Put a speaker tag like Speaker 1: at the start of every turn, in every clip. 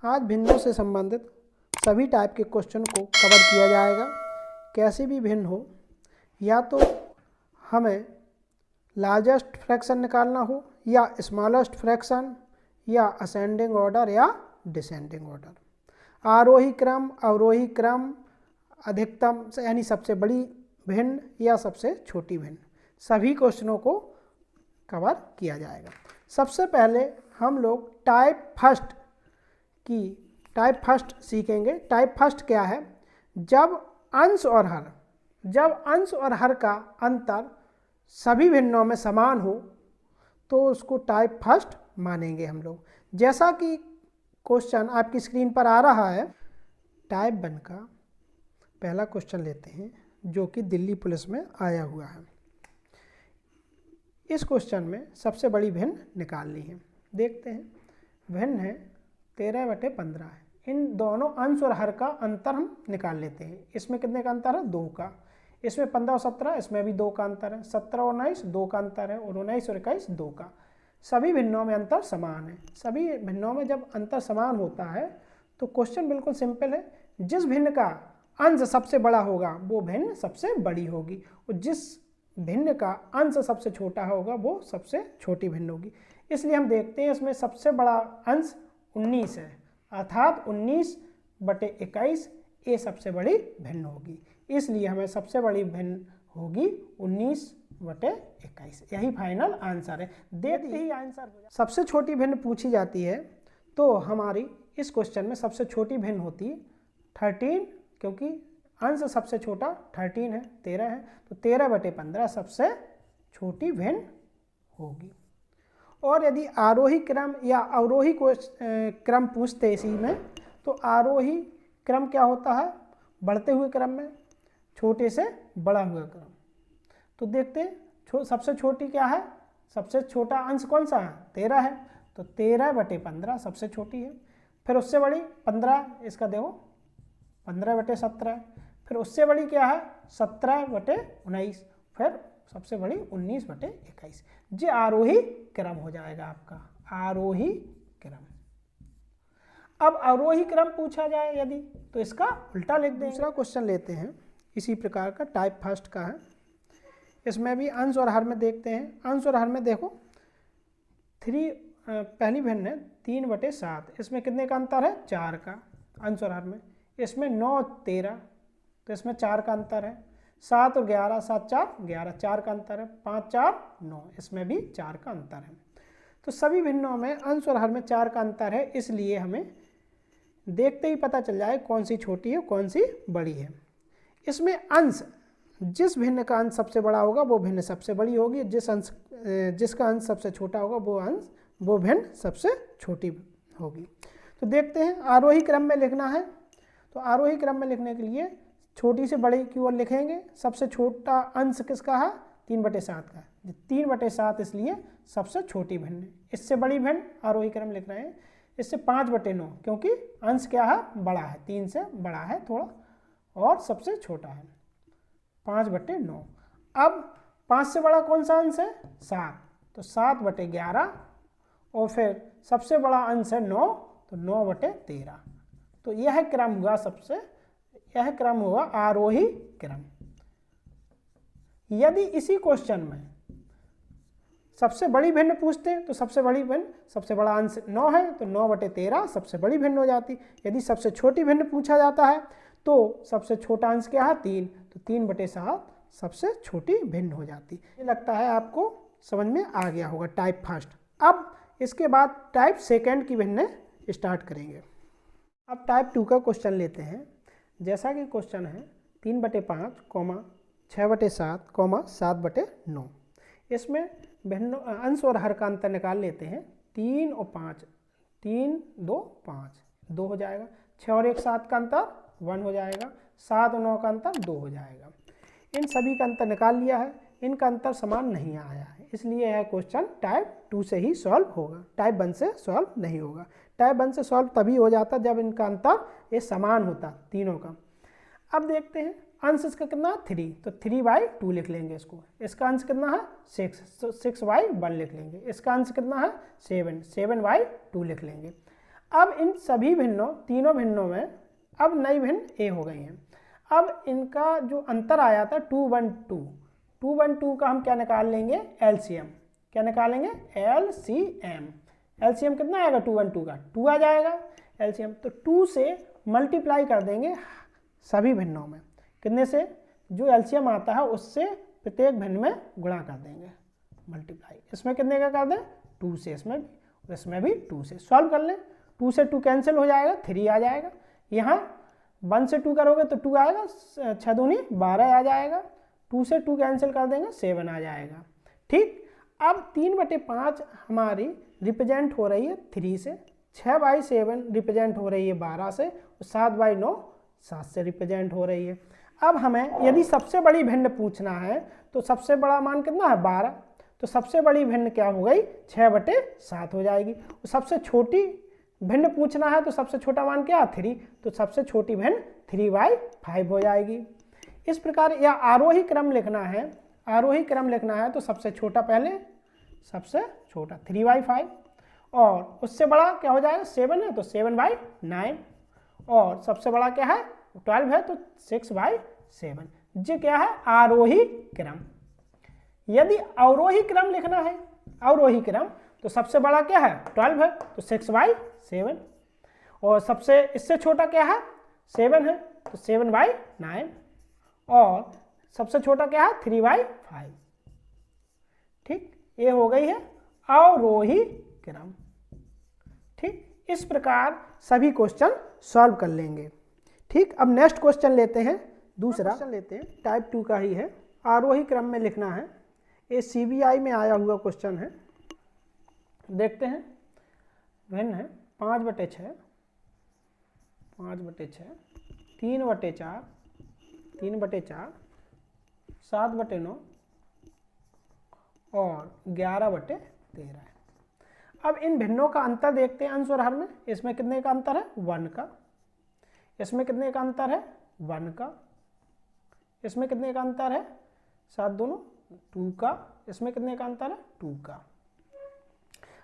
Speaker 1: आज भिन्नों से संबंधित सभी टाइप के क्वेश्चन को कवर किया जाएगा। कैसे भी भिन्न हो, या तो हमें लार्जेस्ट फ्रैक्शन निकालना हो, या स्मॉलेस्ट फ्रैक्शन, या असेंडिंग ऑर्डर या डिसेंडिंग ऑर्डर, आरोही क्रम, अवरोही क्रम, अधिकतम यानी सबसे बड़ी भिन्न या सबसे छोटी भिन्न, सभी क्वेश्चनों को कवर किया जाएगा। सबसे पहले हम लोग टाइप फर्स्ट सीखेंगे। टाइप फर्स्ट क्या है? जब अंश और हर का अंतर सभी भिन्नों में समान हो तो उसको टाइप फर्स्ट मानेंगे हम लोग। जैसा कि क्वेश्चन आपकी स्क्रीन पर आ रहा है, टाइप 1 का पहला क्वेश्चन लेते हैं जो कि दिल्ली पुलिस में आया हुआ है। इस क्वेश्चन में सबसे बड़ी भिन्न निकालनी है। देखते हैं, भिन्न है 13/15 है। इन दोनों अंश और हर का अंतर हम निकाल लेते हैं। इसमें कितने का अंतर है? 2 का। इसमें 15 और 17, इसमें भी 2 का अंतर है। 17 और 19 2 का अंतर है, और 19 और 21 2 का। सभी भिन्नों में अंतर समान है। सभी भिन्नों में जब अंतर समान होता है तो क्वेश्चन बिल्कुल सिंपल है। जिस भिन्न का अंश सबसे बड़ा होगा वो भिन्न सबसे बड़ी होगी, और जिस भिन्न का अंश सबसे छोटा होगा वो सबसे छोटी भिन्न होगी। इसलिए हम देखते हैं इसमें सबसे बड़ा अंश 19 है, अर्थात 19/21 ये सबसे बड़ी भिन्न होगी। इसलिए हमें सबसे बड़ी भिन्न होगी 19/21। यही फाइनल आंसर है। देखते ही आंसर हो जाए। सबसे छोटी भिन्न पूछी जाती है तो हमारी इस क्वेश्चन में सबसे छोटी भिन्न होती है 13, क्योंकि अंश सबसे छोटा 13 है, 13 है, तो 13/15 सबसे छोटी भिन्न होगी। और यदि आरोही क्रम या अवरोही क्रम पूछते इसी में, तो आरोही क्रम क्या होता है? बढ़ते हुए क्रम में छोटे से बड़ा हुआ क्रम। तो देखते हैं सबसे छोटी क्या है? सबसे छोटा अंश कौन सा है? 13 है, तो 13/15 सबसे छोटी है। फिर उससे बड़ी 15, इसका देखो 15/17 है। फिर उससे बड़ी क्या है? 17/19। फिर सबसे बड़ी 19/21। ये आरोही क्रम हो जाएगा आपका, आरोही क्रम। अब अवरोही क्रम पूछा जाए यदि, तो इसका उल्टा लिख देंगे। दूसरा क्वेश्चन लेते हैं इसी प्रकार का, टाइप फर्स्ट का है। इसमें भी अंश और हर में देखते हैं। अंश और हर में देखो पहली भिन्न है 3/7। इसमें कितने का अंतर है? 4 का। अंश और हर में इसमें 9 13, तो इसमें 4 का अंतर है। 7 और 11, 7 4 11, 4 का अंतर है। 5 4 9, इसमें भी 4 का अंतर है। तो सभी भिन्नों में अंश और हर में 4 का अंतर है, इसलिए हमें देखते ही पता चल जाए कौन सी छोटी है कौन सी बड़ी है। इसमें अंश, जिस भिन्न का अंश सबसे बड़ा होगा वो भिन्न सबसे बड़ी होगी, जिसका अंश सबसे छोटा होगा वो भिन्न सबसे छोटी होगी। तो देखते हैं, आरोही क्रम में लिखना है तो आरोही क्रम में लिखने के लिए छोटी से बड़ी की ओर लिखेंगे। सबसे छोटा अंश किसका है? 3/7 का। 3/7 इसलिए सबसे छोटी भिन्न है। इससे बड़ी भिन्न आरोही क्रम लिख रहे हैं। इससे 5/9, क्योंकि अंश क्या है? बड़ा है, 3 से बड़ा है थोड़ा, और सबसे छोटा है 5/9। अब 5 से बड़ा कौन सा अंश है? 7, तो 7/11, और फिर सबसे बड़ा अंश है 9, तो 9/13। तो यह क्रम हुआ आरोही क्रम। यदि इसी क्वेश्चन में सबसे बड़ी भिन्न पूछते हैं तो सबसे बड़ी भिन्न, सबसे बड़ा अंश 9 है, तो 9/13 सबसे बड़ी भिन्न हो जाती। यदि सबसे छोटी भिन्न पूछा जाता है तो सबसे छोटा अंश क्या है? 3, तो 3/7 सबसे छोटी भिन्न हो जाती। ये लगता है आपको समझ में आ गया होगा टाइप फर्स्ट। अब इसके बाद टाइप सेकेंड की भिन्न स्टार्ट करेंगे। अब टाइप 2 का क्वेश्चन लेते हैं। जैसा कि क्वेश्चन है 3/5, 6/7, 7/9। इसमें भिन्न अंश और हर का अंतर निकाल लेते हैं। 3 और 5, 3 2 5, 2 हो जाएगा। 6 और 1 7 का अंतर 1 हो जाएगा। 7 और 9 का अंतर 2 हो जाएगा। इन सभी का अंतर निकाल लिया है। इनका अंतर समान नहीं आया है, इसलिए यह क्वेश्चन टाइप 2 से ही सॉल्व होगा, टाइप 1 से सॉल्व नहीं होगा। टाइप 1 से सॉल्व तभी हो जाता जब इनका अंतर ये समान होता तीनों का। अब देखते हैं, अंश इसका कितना? 3, तो 3/2 लिख लेंगे इसको। इसका अंश कितना है? 6, तो 6/1 लिख लेंगे। इसका अंश कितना है? 7, 7/2 लिख लेंगे। अब इन सभी भिन्नों, तीनों भिन्नों में अब नई भिन्न ए हो गई हैं। अब इनका जो अंतर आया था 2 1 2, 2 1 2 का हम क्या निकाल लेंगे, एलसीएम। क्या निकालेंगे, एलसीएम। एलसीएम कितना आएगा 2 1 2 का, 2 आ जाएगा एलसीएम। तो 2 से मल्टीप्लाई कर देंगे सभी भिन्नों में, कितने से, जो एलसीएम आता है उससे प्रत्येक भिन्न में गुणा कर देंगे, मल्टीप्लाई। इसमें कितने का कर दें, 2 से, इसमें भी 2 से। सॉल्व कर लें, 2 से 2 कैंसिल हो जाएगा, 3 आ जाएगा। यहाँ 1 से 2 करोगे तो 2 आएगा, 6 दूनी 12 आ जाएगा। 2 से 2 कैंसिल कर देंगे, 7 आ जाएगा। ठीक, अब 3/5 हमारी रिप्रेजेंट हो रही है 3 से, 6/7 रिप्रेजेंट हो रही है 12 से, और 7/9 7 से रिप्रेजेंट हो रही है। अब हमें यदि सबसे बड़ी भिन्न पूछना है तो सबसे बड़ा मान कितना है, 12। तो सबसे बड़ी भिन्न क्या हो गई, 6/7 हो जाएगी। और सबसे छोटी भिन्न पूछना है तो सबसे छोटा मान क्या है, 3। तो सबसे छोटी भिन्न 3/5 हो जाएगी। इस प्रकार, या आरोही क्रम लिखना है, आरोही क्रम लिखना है तो सबसे छोटा पहले, सबसे छोटा 3/5, और उससे बड़ा क्या हो जाएगा, 7 है तो 7/9, और सबसे बड़ा क्या है 12 है तो 6/7। ये क्या है, आरोही क्रम। यदि अवरोही क्रम लिखना है, अवरोही क्रम, तो सबसे बड़ा क्या है 12 है तो 6/7, और सबसे इससे छोटा क्या है 7 है तो 7/9, और सबसे छोटा क्या है 3/5। ठीक, ये हो गई है अवरोही क्रम। ठीक, इस प्रकार सभी क्वेश्चन सॉल्व कर लेंगे। ठीक, अब नेक्स्ट क्वेश्चन लेते हैं, दूसरा क्वेश्चन लेते हैं, टाइप 2 का ही है, आरोही क्रम में लिखना है। ये सीबीआई में आया हुआ क्वेश्चन है, देखते हैं। भिन्न है 5/6, 5/6, 3/4, 3/4, 7/9 और 11/13 है। अब इन भिन्नों का अंतर देखते हैं अंश और हर में। इसमें कितने का अंतर है, 1 का। इसमें कितने का अंतर है, 1 का। इसमें कितने का अंतर है, 7 दूनी 2 का। इसमें कितने का अंतर है, 2 का।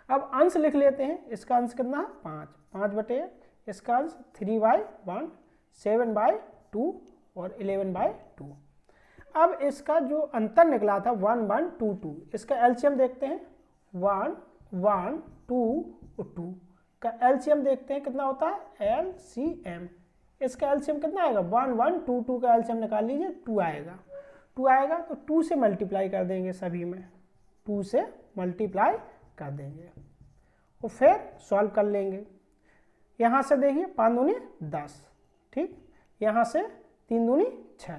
Speaker 1: अब अंश लिख लेते हैं। इसका अंश कितना है, 5, 5/1। इसका अंश 3/1, 7/2 और 11/2। अब इसका जो अंतर निकला था 1 1 2 2, इसका एलसीएम देखते हैं। 1 1 2 और 2 का एलसीएम देखते हैं कितना होता है, एलसीएम। इसका एलसीएम कितना आएगा, 1 1 2 2 का एलसीएम निकाल लीजिए, 2 आएगा। 2 आएगा तो 2 से मल्टीप्लाई कर देंगे सभी में, 2 से मल्टीप्लाई कर देंगे और फिर सॉल्व कर लेंगे। यहाँ से देखिए 5 दूनी 10, ठीक। यहाँ से 3 दूनी 6,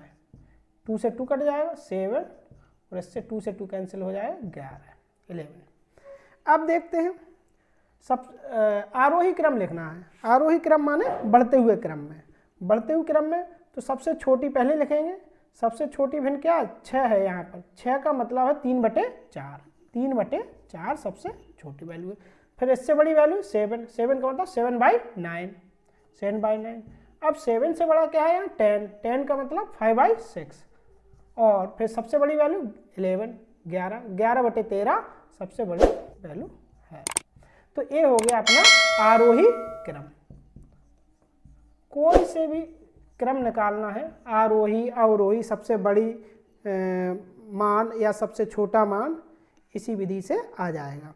Speaker 1: 2 से 2 कट जाएगा 7, और इससे 2 से 2 कैंसिल हो जाएगा 11 11। अब देखते हैं, सब आरोही क्रम लिखना है। आरोही क्रम माने बढ़ते हुए क्रम में। बढ़ते हुए क्रम में तो सबसे छोटी पहले लिखेंगे। सबसे छोटी भिन्न क्या है, 6 है। यहाँ पर 6 का मतलब है 3/4, 3/4 सबसे छोटी वैल्यू है। फिर इससे बड़ी वैल्यू 7, 7 का मतलब 7/9, 7/9। अब 7 से बड़ा क्या है यहाँ, 10, 10 का मतलब 5/6, और फिर सबसे बड़ी वैल्यू 11, 11, 11/13 सबसे बड़ी वैल्यू है। तो ये हो गया अपना आरोही क्रम। कोई से भी क्रम निकालना है, आरोही अवरोही, सबसे बड़ी मान या सबसे छोटा मान, इसी विधि से आ जाएगा।